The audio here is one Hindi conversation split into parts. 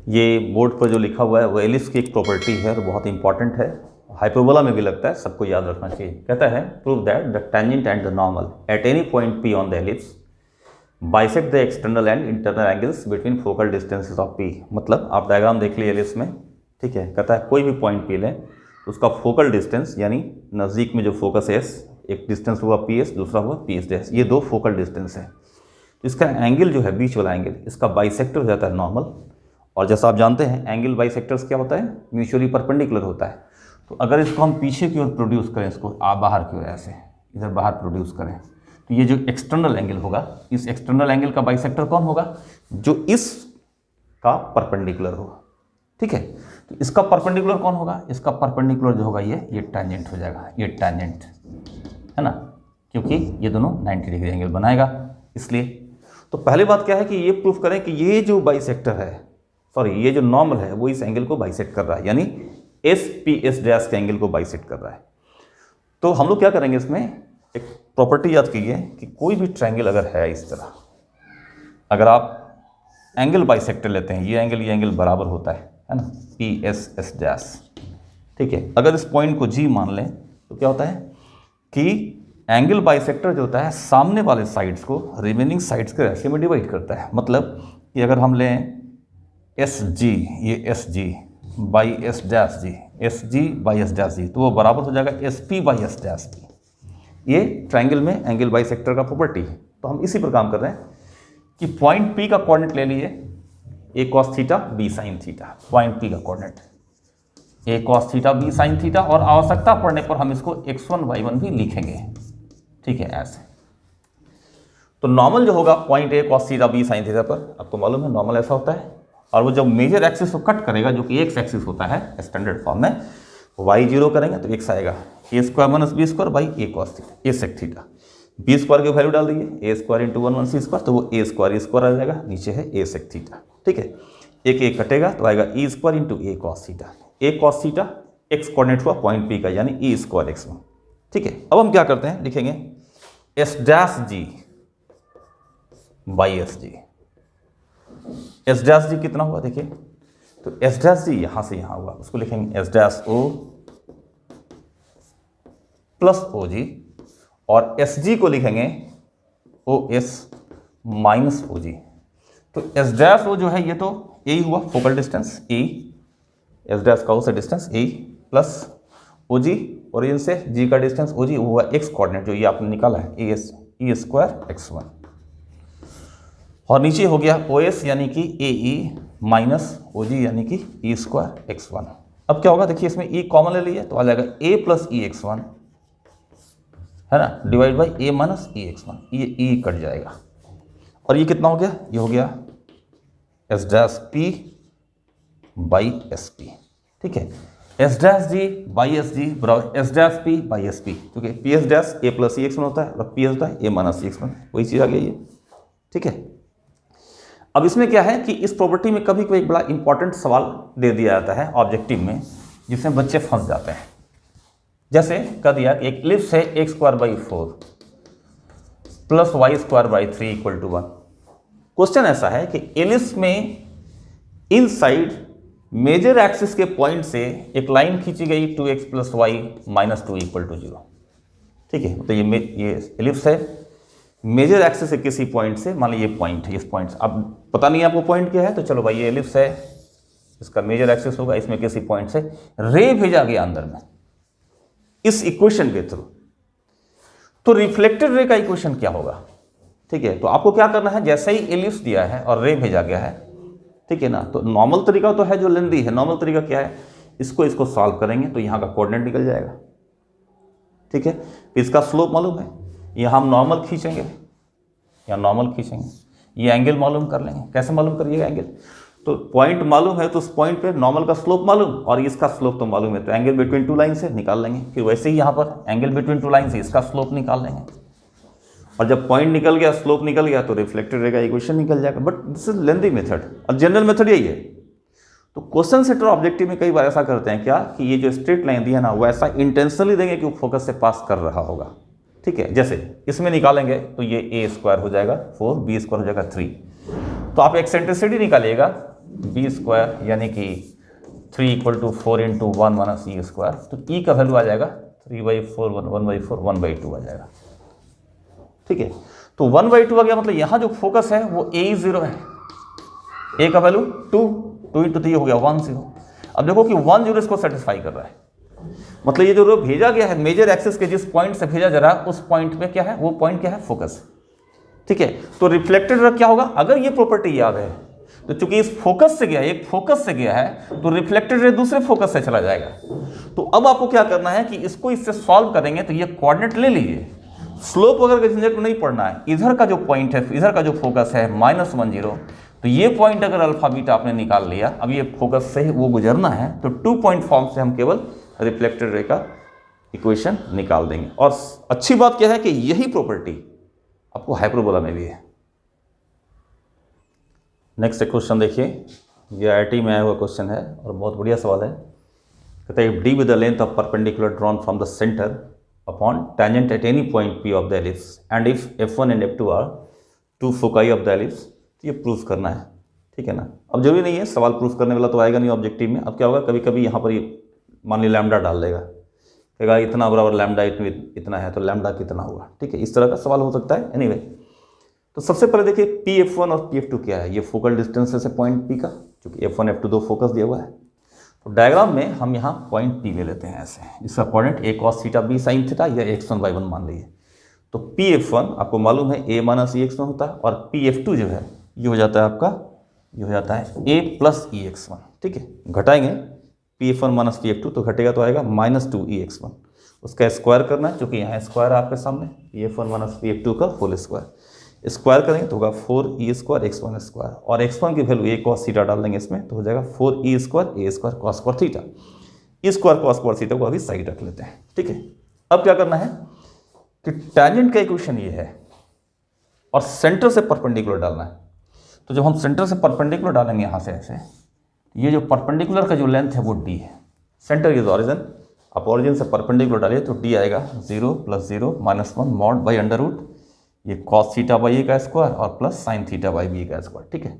ये बोर्ड पर जो लिखा हुआ है वो एलिप्स की एक प्रॉपर्टी है और बहुत इंपॉर्टेंट है, हाइपरबोला में भी लगता है, सबको याद रखना चाहिए। कहता है prove that the tangent and the normal at any point P on the ellipse bisect the external and internal angles between focal distances of P. मतलब आप डायग्राम देख लिए एलिप्स में, ठीक है। कहता है कोई भी पॉइंट पी लें तो उसका फोकल डिस्टेंस यानी नज़दीक में जो फोकस एस, एक डिस्टेंस हुआ पी एस, दूसरा हुआ पी एस डैश, ये दो फोकल डिस्टेंस है। इसका एंगल जो है बीच वाला एंगल, इसका बाइसेक्टर हो जाता है नॉर्मल। और जैसा आप जानते हैं एंगल बाइसेक्टर्स क्या होता है, म्यूचुअली परपेंडिकुलर होता है। तो अगर इसको हम पीछे की ओर प्रोड्यूस करें, इसको आप बाहर की ओर ऐसे इधर बाहर प्रोड्यूस करें, तो ये जो एक्सटर्नल एंगल होगा, इस एक्सटर्नल एंगल का बाइसेक्टर कौन होगा, जो इस का परपेंडिकुलर होगा, ठीक है। तो इसका परपेंडिकुलर कौन होगा, इसका परपेंडिकुलर जो होगा ये टैंजेंट हो जाएगा, ये टैंजेंट है ना, क्योंकि ये दोनों 90 डिग्री एंगल बनाएगा इसलिए। तो पहली बात क्या है कि ये प्रूफ करें कि ये जो बाइसेक्टर है, सॉरी ये जो नॉर्मल है वो इस एंगल को बाइसेक्ट कर रहा है, यानी एस पी एस डैश के एंगल को बाइसेक्ट कर रहा है। तो हम लोग क्या करेंगे, इसमें एक प्रॉपर्टी याद कीजिए कि कोई भी ट्रायंगल अगर है इस तरह, अगर आप एंगल बाइसेक्टर लेते हैं, ये एंगल बराबर होता है ना, पी एस एस डैश, ठीक है। अगर इस पॉइंट को जी मान लें तो क्या होता है कि एंगल बाइसेक्टर जो होता है सामने वाले साइड्स को रिमेनिंग साइड्स के रेशियो में डिवाइड करता है। मतलब कि अगर हम लें एस जी, ये S G by S dash G, S G by S dash G, तो वो बराबर हो जाएगा S P by S dash G. ये ट्रायंगल में एंगल बाइसेक्टर का प्रॉपर्टी है। तो हम इसी पर काम कर रहे हैं कि पॉइंट पी का कोऑर्डिनेट ले लिए a cos theta b sine theta, point P का coordinate a cos theta b sine theta, और आवश्यकता पड़ने पर हम इसको x1 y1 भी लिखेंगे, ठीक है ऐसे। तो नॉर्मल जो होगा point a cos theta b sine theta पर, आपको मालूम है नॉर्मल ऐसा होता है, और वो जब मेजर एक्सिस को कट करेगा जो कि एक्स एक्सिस होता है स्टैंडर्ड फॉर्म में, वाई जीरो करेंगे तो एक्स आएगा, a square minus b square by A cos theta, a sec theta, b square की वैल्यू डाल दीजिए, a square into 1 1 c square, तो वो ए स्क्वायर आ जाएगा, नीचे है ए सेक थीटा, ठीक है। एक कटेगा तो आएगा ई स्क्वायर इंटू ए कॉस थीटा, ए कॉस थीटा एक्स कोऑर्डिनेट हुआ पॉइंट पी का, यानी ई स्क्वायर एक्स 1, ठीक है। अब हम क्या करते हैं, लिखेंगे S dash G by S G. S dash G कितना हुआ देखिए, तो एस डैश जी यहां से यहां हुआ, उसको लिखेंगे S dash O plus O G, और एस जी को लिखेंगे ओ एस माइनस ओ जी। तो एस डैश ओ जो है ये तो ए ही हुआ फोकल डिस्टेंस ए, एस डैश का ओ से डिस्टेंस ए, प्लस ओ जी ओरिजिन से जी का डिस्टेंस ओ जी, वो हुआ एक्स कोऑर्डिनेट जो ये आपने निकाला है A S E square x 1, और नीचे हो गया ओ एस यानी कि ए ई माइनस ओ जी यानी कि ई स्क्वायर एक्स 1। अब क्या होगा देखिए, इसमें ई कॉमन ले लिए तो आ जाएगा ए प्लस ई एक्स 1 है ना, divide by a minus E x 1, ये ई कट जाएगा, और ये कितना हो गया, ये हो गया S dash P by S P, ठीक है। S dash G by S G बराबर S dash P by S P, क्योंकि P S dash a plus e x 1 होता है और पी एस होता है ए माइनस ई एक्स 1, वही चीज़ आ गई ये, ठीक है। अब इसमें क्या है कि इस प्रॉपर्टी में कभी कोई एक बड़ा इंपॉर्टेंट सवाल दे दिया जाता है ऑब्जेक्टिव में, जिसमें बच्चे फंस जाते हैं। जैसे कह दिया कि एक एलिप्स है x square by 4 plus Y square by 3 equal to 1। Question ऐसा है कि एलिप्स में इन साइड मेजर एक्सिस के पॉइंट से एक लाइन खींची गई 2x plus y minus 2 equal to 0, ठीक है। तो ये एलिप्स है, मेजर एक्सिस से किसी पॉइंट से, मान लीजिए ये पॉइंट है, इस पॉइंट से, अब पता नहीं आपको पॉइंट क्या है, तो चलो भाई ये एलिप्स है, इसका मेजर एक्सिस होगा, इसमें किसी पॉइंट से रे भेजा गया अंदर में इस इक्वेशन के थ्रू, तो रिफ्लेक्टेड रे का इक्वेशन क्या होगा, ठीक है। तो आपको क्या करना है, जैसे ही एलिप्स दिया है और रे भेजा गया है, ठीक है ना, तो नॉर्मल तरीका तो है जो लेंदी है, नॉर्मल तरीका क्या है, इसको सॉल्व करेंगे तो यहाँ का कोऑर्डिनेट निकल जाएगा, ठीक है। इसका स्लोप मालूम है, यहाँ हम नॉर्मल खींचेंगे, यहाँ नॉर्मल खींचेंगे, ये एंगल मालूम कर लेंगे। कैसे मालूम करिएगा एंगल, तो पॉइंट मालूम है तो उस पॉइंट पे नॉर्मल का स्लोप मालूम और इसका स्लोप तो मालूम है, तो एंगल बिटवीन टू लाइन से निकाल लेंगे। फिर वैसे ही यहाँ पर एंगल बिटवीन टू लाइन से इसका स्लोप निकाल लेंगे, और जब पॉइंट निकल गया, स्लोप निकल गया, तो रिफ्लेक्टेड रे का इक्वेशन निकल जाएगा। But this is lengthy method, और जनरल मेथड यही है। तो क्वेश्चन सेटर ऑब्जेक्टिव में कई बार ऐसा करते हैं क्या कि ये जो स्ट्रेट लाइन दी है ना, वो ऐसा इंटेंशनली देंगे कि वो फोकस से पास कर रहा होगा, ठीक है। जैसे इसमें निकालेंगे तो ये ए स्क्वायर हो जाएगा 4, बी स्क्वायर हो जाएगा 3, तो आप एक्सेंट्रिसिटी निकालिएगा बी स्क्वायर यानी कि 3 = 4 × 1 माइनस ई स्क्वायर, तो ई का वैल्यू आ जाएगा 3/4 1/4 1/2 आ जाएगा। ठीक है, तो 1/2 आ गया, मतलब यहाँ जो फोकस है वो A0 है, ए का वैल्यू 2 × 3 हो गया 1 0। अब देखो कि 1 0 इसको सेटिस्फाई कर रहा है, मतलब ये जो भेजा गया है मेजर एक्सिस के जिस पॉइंट से भेजा जा रहा है उस पॉइंट पे क्या है, वो पॉइंट क्या है, फोकस। ठीक है, तो रिफ्लेक्टेड रे क्या होगा, अगर ये प्रॉपर्टी याद है तो चूंकि इस फोकस से गया, एक फोकस से गया है, तो रिफ्लेक्टेड रे दूसरे फोकस से चला जाएगा। तो अब आपको क्या करना है कि इसको इससे सॉल्व करेंगे, तो ये कोऑर्डिनेट ले लीजिए, स्लोप वगैरह का झंझट नहीं पड़ना है, इधर का जो पॉइंट है, इधर का जो फोकस है -1 0, तो ये पॉइंट अगर अल्फा बीटा आपने निकाल लिया, अब ये फोकस से वो गुजरना है, तो 2 पॉइंट फॉर्म से हम केवल रिफ्लेक्टेड रे का इक्वेशन निकाल देंगे। और अच्छी बात क्या है कि यही प्रॉपर्टी आपको हाइपरबोला में भी है। नेक्स्ट क्वेश्चन देखिए, ये आईआईटी में आया हुआ क्वेश्चन है और बहुत बढ़िया सवाल है। कहता है d with the length of perpendicular drawn from the centre upon tangent at any point p of the ellipse and if f1 and f2 are 2 foci of the ellipse, तो ये प्रूफ करना है। ठीक है ना, अब जरूरी नहीं है सवाल प्रूफ करने वाला तो आएगा नहीं ऑब्जेक्टिव में। अब क्या होगा, कभी कभी यहाँ पर ये मान ली लैम्डा डाल देगा, कहेगा इतना बराबर लैम्डा इतना है, तो लैम्डा कितना होगा। ठीक है, इस तरह का सवाल हो सकता है। एनीवे, तो सबसे पहले देखिए PF1 और PF2 क्या है, ये फोकल डिस्टेंस है पॉइंट P का, क्योंकि F1 F2 दो फोकस दिया हुआ है। तो डायग्राम में हम यहाँ पॉइंट P ले लेते हैं ऐसे, जिसका coordinate a cos theta b sin theta या x1 y1 मान लीजिए। तो PF1 आपको मालूम है a - ex1 होता है, और PF2 जो है ये हो जाता है आपका, ये हो जाता है a + ex1। ठीक है, घटाएंगे PF1 - PF2 तो घटेगा, तो आएगा -2 ex1, उसका स्क्वायर करना है, क्योंकि यहाँ स्क्वायर आपके सामने PF1 - PF2 का होल स्क्वायर, स्क्वायर करेंगे तो होगा 4e² x1 स्क्वायर, और x1 की वैल्यू a cos थीटा डाल देंगे इसमें, तो हो जाएगा 4e² a² cos² theta. e² cos² theta को अभी साइड रख लेते हैं। ठीक है, अब क्या करना है कि टेंजेंट का इक्वेशन ये है और सेंटर से परपेंडिकुलर डालना है। तो जब हम सेंटर से परपेंडिकुलर डालेंगे यहाँ से ऐसे, ये जो परपेंडिकुलर का जो लेंथ है वो d है, सेंटर इज ऑरिजिन, आप ऑरिजिन से परपेंडिकुलर डालिए तो d आएगा 0 + 0 -1 mod बाई अंडर रूट ये cos थीटा बाई ए का स्क्वायर और plus sin theta by b का स्क्वायर। ठीक है,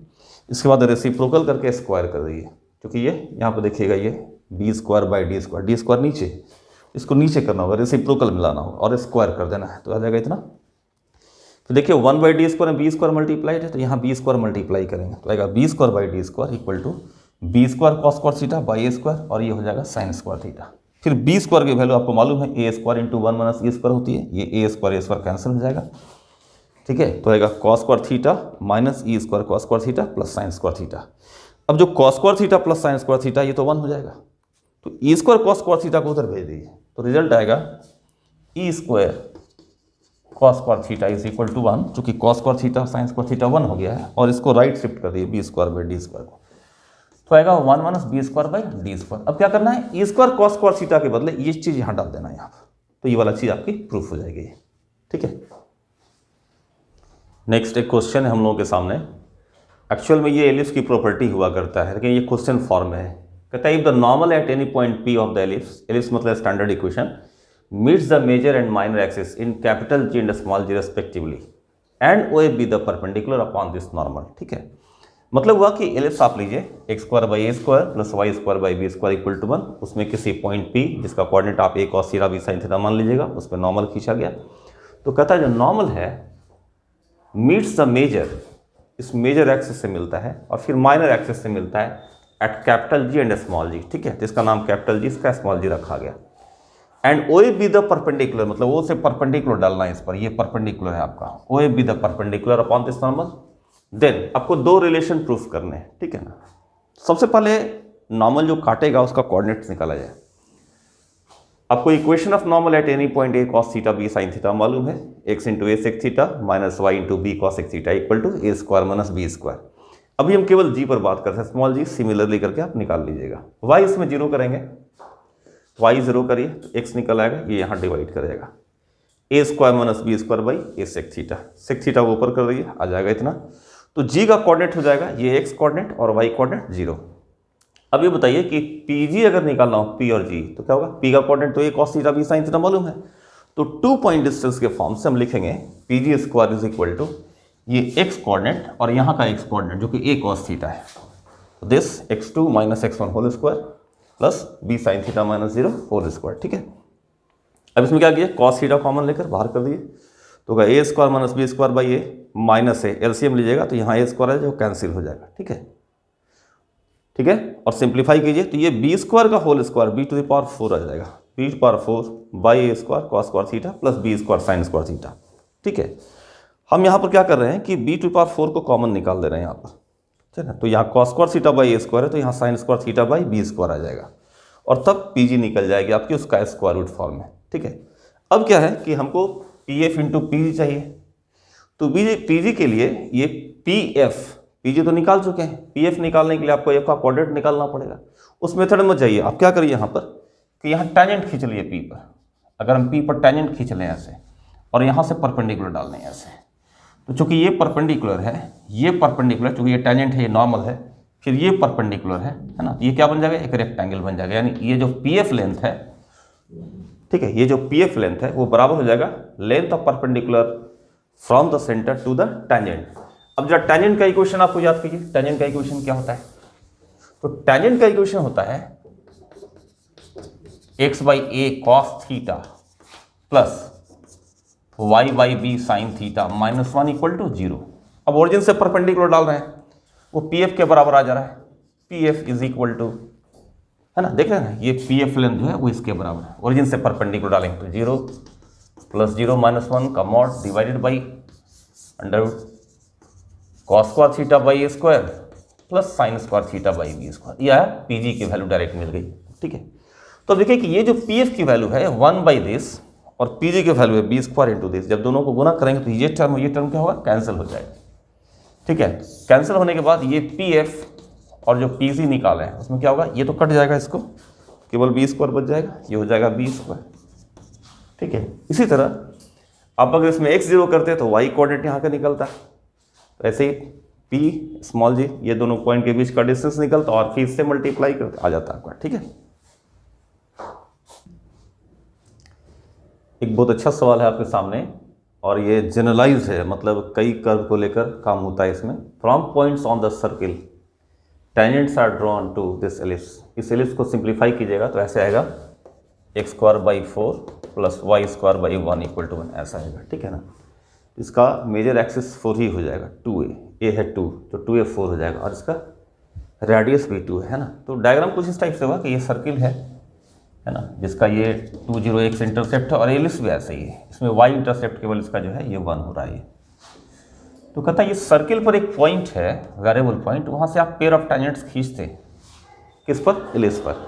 इसके बाद रेसिप्रोकल करके स्क्वायर कर दीजिए, क्योंकि ये यहाँ पर देखिएगा ये b² / d² नीचे, इसको नीचे करना होगा, रेसिप्रोकल मिलाना होगा और स्क्वायर कर देना है, तो आ जाएगा इतना। तो देखिए 1/d² में b² मल्टीप्लाइड है, तो यहाँ b² मल्टीप्लाई करेंगे तो आएगा b² / d² equal to b² cos² theta by a², और ये हो जाएगा sin² थीटा। फिर b² की वैल्यू आपको मालूम है a² × 1 - e² होती है, ये a² कैंसिल हो जाएगा। ठीक है, तो आएगा cos² theta - e² cos² theta plus sin² theta. अब जो cos² theta plus sin² theta ये तो 1 हो जाएगा, तो e² cos² थीटा को उधर भेज दीजिए, तो रिजल्ट आएगा e² cos² theta is equal to 1, चूँकि cos² थीटा sin² थीटा 1 हो गया है, और इसको राइट शिफ्ट कर दिए b² / d² को, तो आएगा 1 - b² / d²। अब क्या करना है, e² cos² थीटा के बदले ये चीज़ यहाँ डाल देना है यहाँ पर, तो ये वाला चीज़ आपकी प्रूफ हो जाएगी। ठीक है, नेक्स्ट एक क्वेश्चन है हम लोगों के सामने। एक्चुअल में ये एलिप्स की प्रॉपर्टी हुआ करता है, लेकिन ये क्वेश्चन फॉर्म में है। कहता है if the normal at any point P of the ellipse, ellipse मतलब standard equation, meets the major and minor axis in capital G and small g respectively and O B the perpendicular upon this normal. ठीक है, मतलब हुआ कि एलिप्स आप लीजिए x² / a² plus y² / b² equal to 1, उसमें किसी पॉइंट P जिसका कोऑर्डिनेट आप a cos theta b sin theta मान लीजिएगा, उस पर नॉर्मल खींचा गया। तो कहता है जो नॉर्मल है मीट्स द मेजर, इस मेजर एक्सिस से मिलता है और फिर माइनर एक्सिस से मिलता है at capital G and small g। ठीक है, तो इसका नाम कैपिटल G, इसका स्मॉल g रखा गया। And O B the perpendicular, मतलब ओ से परपेंडिकुलर डालना है इस पर, ये परपेंडिकुलर है आपका, O B the perpendicular upon this normal. Then आपको दो रिलेशन प्रूफ करने हैं। ठीक है ना, सबसे पहले नॉर्मल जो काटेगा उसका कोऑर्डिनेट्स निकाला जाए। आपको equation of normal at any point a cos theta b sin theta मालूम है, x × a sec theta minus y × b cos sec theta equal to a² - b²। अभी हम केवल g पर बात करते हैं, स्मॉल g सिमिलरली करके आप निकाल लीजिएगा। y इसमें 0 करेंगे, y 0 करिए तो x निकल आएगा, ये यहाँ डिवाइड करेगा a² - b² a sec theta, sec theta वो ऊपर कर दीजिए, आ जाएगा इतना। तो g का कोऑर्डिनेट हो जाएगा ये x कोऑर्डिनेट और y कोऑर्डिनेट 0। अब ये बताइए कि PG अगर निकालना हो P और G तो क्या होगा, P का कोऑर्डिनेट तो a cos theta b sin theta मालूम है, तो 2 पॉइंट डिस्टेंस के फॉर्म से हम लिखेंगे PG² इज इक्वल टू ये x कोऑर्डिनेट और यहाँ का x कोऑर्डिनेट जो कि a cos थीटा है, this x2 minus x1 whole square plus b sine theta minus 0 whole square, ठीक है। अब इसमें क्या किया, कॉस थीटा कॉमन लेकर बाहर कर दिए, तो होगा a square minus b square by a minus a, LCM लीजिएगा तो यहाँ ए स्क्वायर है जो कैंसिल हो जाएगा, ठीक है, ठीक है। और सिंप्लीफाई कीजिए तो ये बी स्क्वायर का whole square B to the power 4 आ जाएगा, B to the power 4 by A square cos square theta plus B square sine square theta, ठीक है। हम यहाँ पर क्या कर रहे हैं कि बी टू द पावर 4 को कॉमन निकाल दे रहे हैं यहाँ पर, ठीक है ना। तो यहाँ cos square theta by A square है तो यहाँ sine square theta by B square आ जाएगा और तब पीजी निकल जाएगी आपकी उसका स्क्वायर रूट फॉर्म में, ठीक है। अब क्या है कि हमको पी एफ इंटू पी चाहिए, तो पीजी के लिए ये पी एफ, पीजी तो निकाल चुके हैं, पी एफ निकालने के लिए आपको एफ का कोऑर्डिनेट निकालना पड़ेगा। उस मेथड में जाइए, आप क्या करिए यहाँ पर कि यहाँ टेंजेंट खींच लिए पी पर, अगर हम पी पर टेंजेंट खींच लें ऐसे और यहाँ से परपेंडिकुलर डाल लें ऐसे, तो चूंकि ये परपेंडिकुलर है, ये परपेंडिकुलर, चूंकि ये टेंजेंट है, ये नॉर्मल है, फिर ये परपेंडिकुलर है ना, ये क्या बन जाएगा, एक रेक्टेंगल बन जाएगा। यानी ये जो पी एफ लेंथ है, ठीक है, ये जो पी एफ लेंथ है वो बराबर हो जाएगा length of perpendicular from the centre to the tangent. अब जब टेंजेंट का इक्वेशन आपको याद कीजिए, टेंजेंट का इक्वेशन क्या होता है, तो टेंजेंट का इक्वेशन होता है x by A cos theta plus y by B sine theta minus 1 equal to 0। अब ओरिजिन से परपेंडिकुलर डाल रहे हैं, वो पी एफ के बराबर आ जा रहा है, P F is equal to, है ना, देख रहे हैं ना, ये पी एफ लेंथ जो है वो इसके बराबर है। ओरिजिन से परपेंडिकुलर डालेंगे तो 0 प्लस 0 माइनस 1 का mod divided by under cos square theta by A square plus sine square theta by B square, यह पीजी की वैल्यू डायरेक्ट मिल गई, ठीक है। तो देखिए कि ये जो पी एफ की वैल्यू है 1 बाई दिस और पीजी की वैल्यू है बी स्क्वायर इंटू दिस, जब दोनों को गुना करेंगे तो ये टर्म क्या होगा, कैंसिल हो जाएगा, ठीक है। कैंसिल होने के बाद ये पी एफ और जो पी सी निकाले हैं उसमें क्या होगा, ये तो कट जाएगा, इसको केवल बी स्क्वायर बच जाएगा, ये हो जाएगा बी स्क्वायर, ठीक है। इसी तरह आप अगर इसमें x जीरो करते हैं तो y कोऑर्डिनेट यहाँ का निकलता है, तो ऐसे ही p स्मॉल जी ये दोनों पॉइंट के बीच का डिस्टेंस निकलता और फिर इससे मल्टीप्लाई करते आ जाता है आपका, ठीक है। एक बहुत अच्छा सवाल है आपके सामने और ये जनरलाइज है, मतलब कई कर्व को लेकर काम होता है इसमें। From points on the circle tangents are drawn to this ellipse, इस एलिप्स को सिंप्लीफाई कीजिएगा तो ऐसे आएगा X square by 4 plus Y square by 1 equal to 1, ऐसा आएगा, ठीक है ना। इसका मेजर एक्सिस 4 ही हो जाएगा, 2a, ए है 2 तो 2a 4 हो जाएगा और इसका रेडियस भी 2 है ना। तो डायग्राम कुछ इस टाइप से हुआ कि ये सर्किल है ना, जिसका ये 2 0 x इंटरसेप्ट है और एलिप्स भी ऐसा ही है, इसमें y इंटरसेप्ट केवल इसका जो है ये 1 हो रहा है। तो कहता है ये सर्किल पर एक पॉइंट है, वेरिएबल पॉइंट, वहाँ से आप पेयर ऑफ टेंजेंट्स खींचते, किस पर, एलिप्स पर।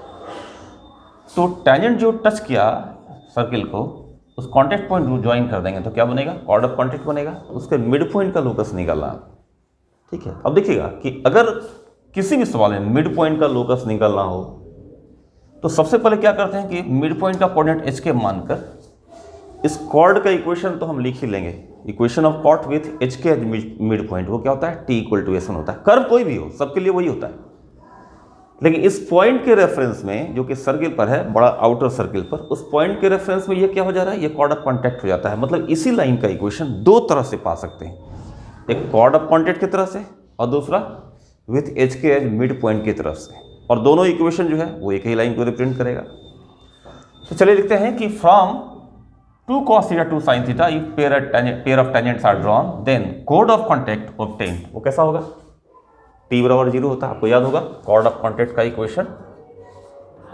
तो टेंजेंट जो टच किया सर्किल को उस कॉन्टेक्ट पॉइंट ज्वाइन कर देंगे तो क्या बनेगा, कॉर्ड ऑफ कॉन्टेक्ट बनेगा, उसके मिड पॉइंट का लोकस निकालना, ठीक है। अब देखिएगा कि अगर किसी भी सवाल में मिड पॉइंट का लोकस निकालना हो तो सबसे पहले क्या करते हैं कि मिड पॉइंट का कोऑर्डिनेट h के मानकर इस कॉर्ड का इक्वेशन तो हम लिख ही लेंगे, equation of chord with h के मिड पॉइंट, वो क्या होता है, t इक्वल टू s1 होता है। कर्व कोई भी हो सबके लिए वही होता है, लेकिन इस पॉइंट के रेफरेंस में जो कि सर्किल पर है, बड़ा आउटर सर्किल पर, उस पॉइंट के रेफरेंस में ये क्या हो जा रहा है, ये कॉर्ड ऑफ कॉन्टैक्ट हो जाता है। मतलब इसी लाइन का इक्वेशन दो तरह से पा सकते हैं, एक कॉर्ड ऑफ कॉन्टैक्ट की तरफ से और दूसरा विथ h के एज मिड पॉइंट की तरफ से, और दोनों इक्वेशन जो है वो एक ही लाइन को रिप्रेजेंट करेगा। तो चलिए लिखते हैं कि from 2 cos theta 2 sin theta if pair of tangents are drawn then chord of contact obtain, वो कैसा होगा, t बराबर 0 होता है, आपको याद होगा कॉर्ड ऑफ कॉन्टैक्ट का इक्वेशन,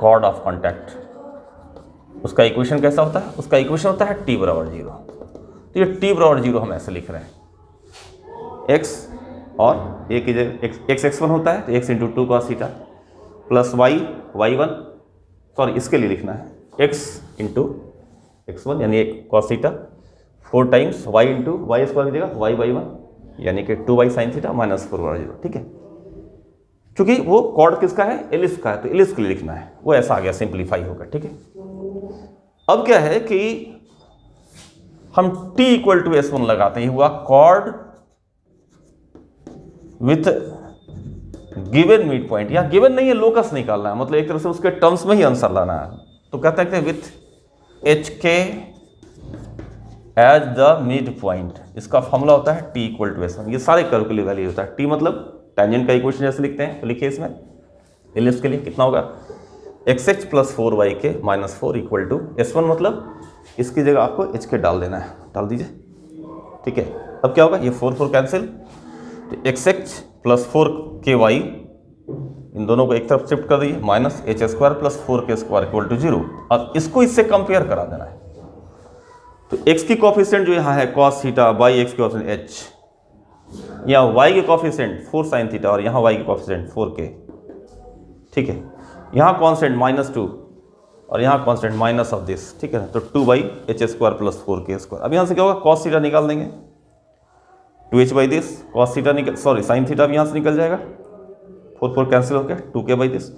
कॉर्ड ऑफ कॉन्टैक्ट उसका इक्वेशन कैसा होता है, उसका इक्वेशन होता है t बराबर 0। तो ये t बराबर 0 हम ऐसे लिख रहे हैं, x और एक x1 होता है तो x into 2 cos theta plus y1, sorry इसके लिए लिखना है x इंटू x1 यानी एक cos theta 4 times y into Y square की जगह y बाई 1 यानी कि 2y साइन थीटा माइनस 4 बराबर 0, ठीक है। क्योंकि वो कॉर्ड किसका है, एलिप्स का है, तो एलिप्स के लिए लिखना है, वो ऐसा आ गया, सिंप्लीफाई होगा, ठीक है। अब क्या है कि हम t इक्वल टू s1 लगाते हैं, हुआ chord with given mid point, या गिवन नहीं है, लोकस निकालना है, मतलब एक तरह से उसके टर्म्स में ही आंसर लाना है। तो कहते हैं विथ एच के एज द मिड पॉइंट, इसका फॉर्मूला होता है t इक्वल टू s1, ये सारे कर्व के लिए वैल्यू होता है। t मतलब टेंजेंट का इक्वेशन जैसे लिखते हैं तो लिखिए इसमें एलिप्स के लिए कितना होगा, xx plus 4yk minus 4 equal to S1, मतलब इसकी जगह आपको h के डाल देना है, डाल दीजिए, ठीक है। अब क्या होगा, ये 4 कैंसिल, तो xx प्लस 4ky इन दोनों को एक तरफ शिफ्ट कर दीजिए, minus h square plus 4k square equal to 0। अब इसको इससे कंपेयर करा देना है, तो x की कोफिशिएंट जो यहाँ है cos थीटा, बाई x की कोफिशिएंट h, यहाँ y के कोफिशिएंट 4 sin थीटा और यहाँ y के कोफिशिएंट 4k, ठीक है। यहाँ कांस्टेंट -2 और यहाँ कांस्टेंट माइनस ऑफ दिस, ठीक है। तो 2/h square plus 4k square. अब यहाँ से क्या होगा, cos थीटा निकाल देंगे, 2h by this, cos theta निकल, सॉरी sin थीटा भी यहाँ से निकल जाएगा, 4 कैंसिल हो गया, 2k by this,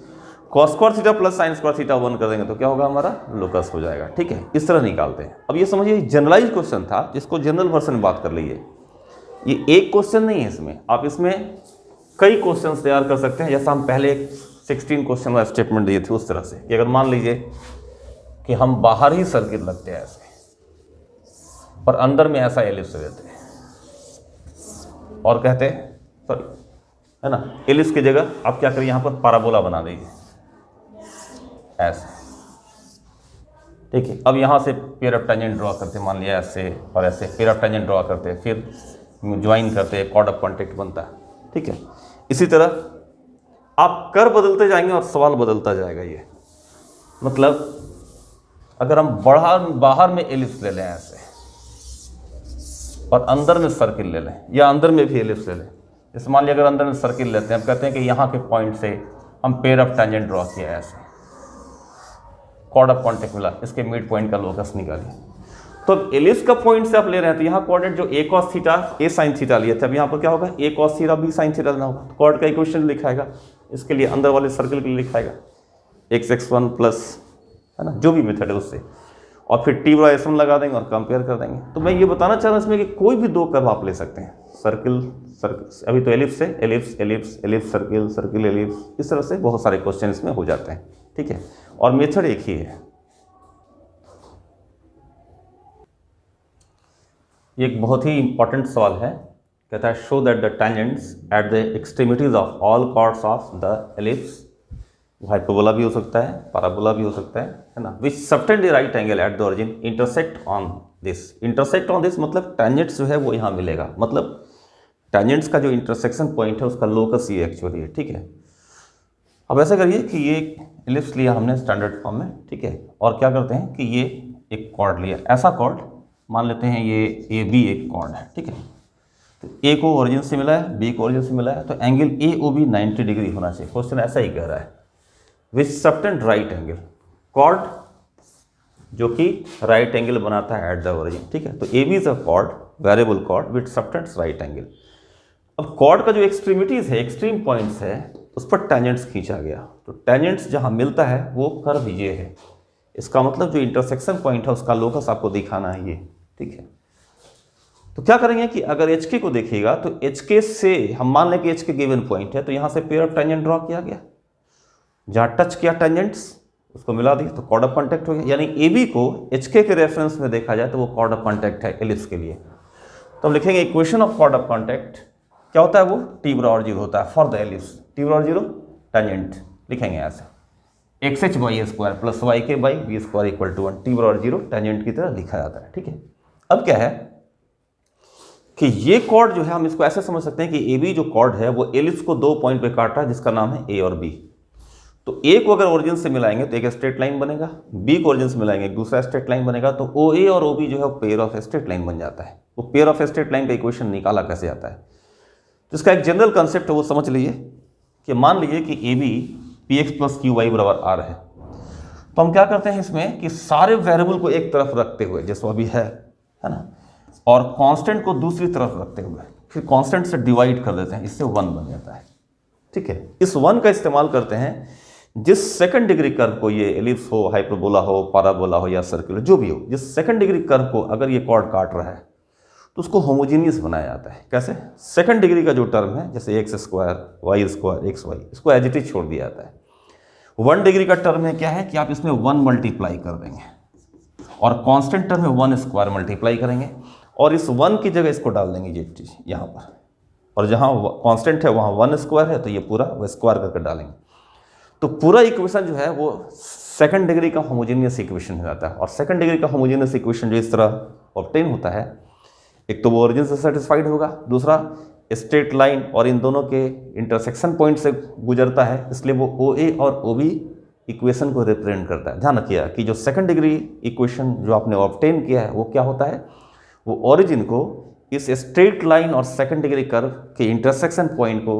cos square theta plus sin square theta 1 कर देंगे तो क्या होगा, हमारा लोकस हो जाएगा, ठीक है। इस तरह निकालते हैं। अब ये समझिए जनरलाइज क्वेश्चन था जिसको जनरल वर्सन में बात कर लीजिए, ये एक क्वेश्चन नहीं है इसमें, आप इसमें कई क्वेश्चंस तैयार कर सकते हैं। जैसा हम पहले 16 क्वेश्चन का स्टेटमेंट दिए थे उस तरह से, कि अगर मान लीजिए कि हम बाहर ही सर्किल रखते हैं ऐसे और अंदर में ऐसा एलिप्स देते हैं और कहते हैं, सॉरी है ना, एलिप्स की जगह आप क्या करिए, यहाँ पर पैराबोला बना दीजिए ऐसे, ठीक है। अब यहाँ से पेयर ऑफ टेंजेंट ड्रॉ करते हैं, मान लिया ऐसे और ऐसे पेयर ऑफ टेंजेंट ड्रॉ करते हैं, फिर ज्वाइन करते हैं, कॉर्ड ऑफ कॉन्टेक्ट बनता है, ठीक है। इसी तरह आप कर बदलते जाएंगे और सवाल बदलता जाएगा। ये मतलब अगर हम बाहर में एलिप्स ले लें ऐसे और अंदर में सर्किल ले लें, या अंदर में भी एलिप्स ले लें, जैसे मान लिया अगर अंदर में सर्किल लेते हैं, हम कहते हैं कि यहाँ के पॉइंट से हम पेयर ऑफ टेंजेंट ड्रॉ किया ऐसे, कॉर्ड ऑफ कॉन्टेक्ट मिला, इसके मिड पॉइंट का लोकस निकालिए। तो अब एलिप्स का पॉइंट से आप ले रहे हैं तो यहाँ कोऑर्डिनेट जो a cos theta a sin theta लिए थे, अब यहाँ पर क्या होगा, a cos theta b sin theta लेना होगा। तो कॉर्ड का इक्वेशन लिखाएगा, इसके लिए अंदर वाले सर्किल के लिए लिखाएगा x(x1) प्लस, है ना, जो भी मेथड है उससे, और फिर t बराबर s1 लगा देंगे और कंपेयर कर देंगे। तो मैं ये बताना चाह रहा हूँ इसमें कि कोई भी दो कर्व आप ले सकते हैं, सर्किल सर्किल, अभी तो एलिप्स है, ellipse ellipse ellipse circle circle ellipse, इस तरह से बहुत सारे क्वेश्चन इसमें हो जाते हैं, ठीक है। और मेथड एक ही है। ये एक बहुत ही इंपॉर्टेंट सवाल है, कहता है show that the tangents at the extremities of all chords of the ellipse, hyperbola भी हो सकता है, पैराबोला भी हो सकता है ना, which subtend the right angle at the origin intersect on this. Intersect on this मतलब टेंजेंट्स जो है वो यहाँ मिलेगा, मतलब टेंजेंट्स का जो इंटरसेक्शन पॉइंट है उसका लोकस ये एक्चुअली है, ठीक है। अब ऐसा करिए कि ये एलिप्स लिया हमने स्टैंडर्ड फॉर्म में, ठीक है, और क्या करते हैं कि ये एक कॉर्ड लिया, ऐसा कॉर्ड मान लेते हैं ये बी एक कॉर्ड है, ठीक है। तो ए को ओरिजिन से मिला है, बी को ओरिजिन से मिला है, तो angle A O B 90 degree होना चाहिए। क्वेश्चन ऐसा ही कह रहा है, which subtend right angle, chord जो कि राइट एंगल बनाता है एट द ओरिजिन, ठीक है। तो A B is a chord, variable chord which subtends right angle. अब कॉर्ड का जो एक्सट्रीमिटीज है, एक्सट्रीम पॉइंट्स है, उस पर टेंजेंट्स खींचा गया, तो टेंजेंट्स जहाँ मिलता है वो कर्व ये है। इसका मतलब जो इंटरसेक्शन पॉइंट है उसका लोकस आपको दिखाना है ये, ठीक है। तो क्या करेंगे कि अगर एच के को देखिएगा तो एच के से हम मान लें कि एच के गिवन पॉइंट है, तो यहाँ से पेयर ऑफ टेंजेंट ड्रॉ किया गया, जहाँ टच किया टेंजेंट्स उसको मिला दिया तो कॉर्ड ऑफ कॉन्टैक्ट हो गया। यानी ए बी को एच के रेफरेंस में देखा जाए तो वो कॉर्ड ऑफ कॉन्टैक्ट है एलिप्स के लिए। तो हम लिखेंगे equation of chord of contact क्या होता है, वो t बराबर 0 होता है फॉर द एलिप्स, t बराबर 0 टेंजेंट लिखेंगे ऐसे, xh by A square plus yk by B square equal to 1, t बराबर 0 टेंजेंट की तरह लिखा जाता है, ठीक है। अब क्या है कि ये कॉर्ड जो है हम इसको ऐसे समझ सकते हैं कि ए बी जो कॉर्ड है वो एलिप्स को दो पॉइंट पे काट रहा है जिसका नाम है ए और बी। तो ए को अगर ओरिजिन से मिलाएंगे तो एक स्ट्रेट लाइन बनेगा, बी को ओरिजिन से मिलाएंगे एक दूसरा स्ट्रेट लाइन बनेगा, तो ओ ए और ओ बी जो है पेयर ऑफ स्ट्रेट लाइन बन जाता है। वो पेयर ऑफ स्ट्रेट लाइन का इक्वेशन निकाला कैसे जाता है, तो इसका एक जनरल कंसेप्ट है वो समझ लीजिए कि मान लीजिए कि A B P X plus Q Y बराबर आर है, तो हम क्या करते हैं इसमें कि सारे वेरिएबल को एक तरफ रखते हुए जैसे अभी है ना, और कांस्टेंट को दूसरी तरफ रखते हुए फिर कांस्टेंट से डिवाइड कर देते हैं, इससे 1 बन जाता है, ठीक है। इस 1 का इस्तेमाल करते हैं जिस सेकंड डिग्री कर्व को, ये एलिप्स हो, हाइपरबोला हो, पैराबोला हो या सर्किल जो भी हो, जिस सेकंड डिग्री कर्व को अगर ये कॉर्ड काट रहा है तो उसको होमोजीनियस बनाया जाता है। कैसे, सेकंड डिग्री का जो टर्म है जैसे X square Y square X Y, इसको एज इट इज छोड़ दिया जाता है। 1 डिग्री का टर्म है क्या है कि आप इसमें 1 मल्टीप्लाई कर देंगे और कांस्टेंट टर्म में 1 स्क्वायर मल्टीप्लाई करेंगे और इस 1 की जगह इसको डाल देंगे ये चीज़ यहाँ पर, और जहाँ कांस्टेंट है वहाँ 1 स्क्वायर है, तो ये पूरा वो स्क्वायर करके डालेंगे, तो पूरा इक्वेशन जो है वो सेकंड डिग्री का होमोजेनियस इक्वेशन हो जाता है। और सेकंड डिग्री का होमोजेनियस इक्वेशन जो इस तरह ऑब्टेन होता है, एक तो वो ओरिजिन से सेटिस्फाइड होगा, दूसरा स्ट्रेट लाइन और इन दोनों के इंटरसेक्शन पॉइंट से गुजरता है, इसलिए वो OA और OB इक्वेशन को रिप्रेजेंट करता है। ध्यान रखिएगा कि जो सेकंड डिग्री इक्वेशन जो आपने ऑब्टेन किया है वो क्या होता है, वो ओरिजिन को इस स्ट्रेट लाइन और सेकंड डिग्री कर्व के इंटरसेक्शन पॉइंट को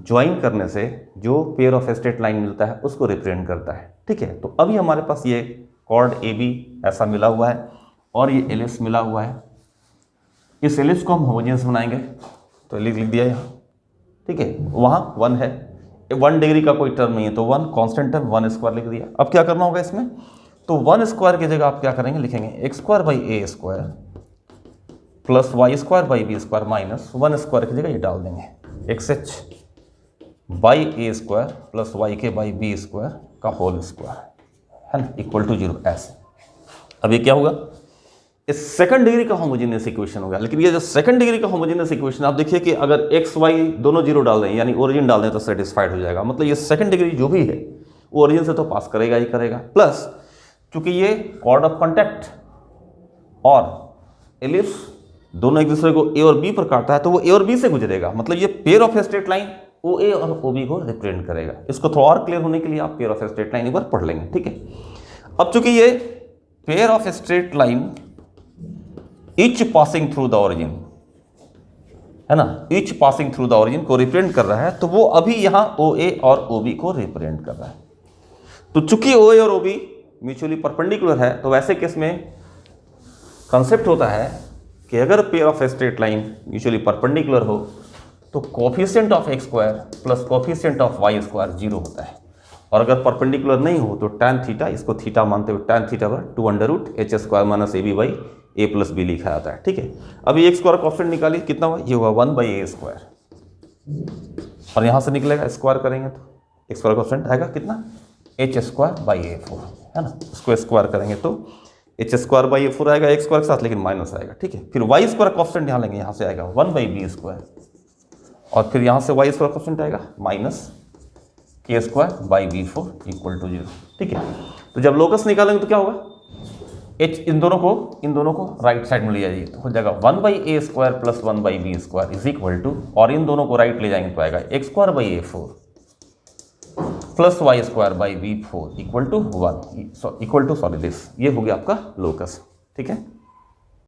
ज्वाइन करने से जो पेयर ऑफ स्ट्रेट लाइन मिलता है उसको रिप्रेजेंट करता है। ठीक है, तो अभी हमारे पास ये कॉर्ड AB ऐसा मिला हुआ है और ये एलिप्स मिला हुआ है। इस एलिप्स को हम होमोजेनियस बनाएंगे, तो लिख दिया यहाँ। ठीक है, वहाँ 1 है, 1 डिग्री का कोई टर्म नहीं है, तो 1 कांस्टेंट टर्म 1 स्क्वायर लिख दिया। अब क्या करना होगा इसमें, तो 1 स्क्वायर की जगह आप क्या करेंगे, लिखेंगे x square by a square plus Y square by B square minus 1 square की जगह ये डाल देंगे xh by A square plus Y K by B square का होल स्क्वायर, है ना, इक्वल टू 0 ऐसे। अब ये क्या होगा, इस सेकंड डिग्री का होमोजेनियस इक्वेशन होगा। लेकिन ये जो सेकंड डिग्री का होमोजेनियस इक्वेशन आप देखिए कि अगर x y दोनों 0 डाल दें यानी ओरिजिन डाल दें तो सेटिस्फाइड हो जाएगा। मतलब ये सेकंड डिग्री जो भी है वो ओरिजिन से तो पास करेगा ही करेगा, प्लस चूंकि ये कॉर्ड ऑफ कॉन्टैक्ट और एलिप्स दोनों एक दूसरे को ए और बी पर काटता है, तो वो ए और बी से गुजरेगा। मतलब ये pair of straight line OA और OB को रिप्रेजेंट करेगा। इसको थोड़ा और क्लियर होने के लिए आप पेयर ऑफ स्ट्रेट लाइन एक बार पढ़ लेंगे। ठीक है, अब चूंकि ये pair of straight line each passing through the origin, है ना, each passing through the origin को रिप्रेजेंट कर रहा है, तो वो अभी यहाँ OA और OB को रिप्रेजेंट कर रहा है। तो चूंकि OA और OB म्यूचुअली परपेंडिकुलर है, तो वैसे केस में कंसेप्ट होता है कि अगर pair of straight line mutually perpendicular हो तो coefficient of x square plus coefficient of y square 0 होता है। और अगर परपेंडिकुलर नहीं हो तो tan थीटा, इसको थीटा मानते हुए tan थीटा पर 2 under root h square minus AB by a plus B लिखा जाता है। ठीक है, अभी x स्क्वायर कॉन्स्टेंट निकालिए, कितना हुआ, ये हुआ 1 बाई a स्क्वायर, और यहाँ से निकलेगा स्क्वायर करेंगे तो x स्क्वायर कॉन्स्टेंट आएगा कितना, h स्क्वायर बाई a4, है ना, इसको स्क्वायर करेंगे तो h स्क्वायर बाई a4 आएगा x स्क्वायर के साथ, लेकिन माइनस आएगा। ठीक है, फिर y स्क्वायर कॉन्स्टेंट यहाँ लेंगे, यहाँ से आएगा 1 बाई b स्क्वायर, और फिर यहाँ से y स्क्वायर कॉन्स्टेंट आएगा minus k square by b4 equal to 0। ठीक है, तो जब लोकस निकालेंगे तो क्या होगा, h इन दोनों को राइट साइड में ले जाइए तो हो जाएगा 1 by a square plus 1 by B square is equal to, और इन दोनों को राइट ले जाएंगे तो आएगा x square by a4 plus Y square by b4 equal to 1 equal to this, ये हो गया आपका लोकस। ठीक है।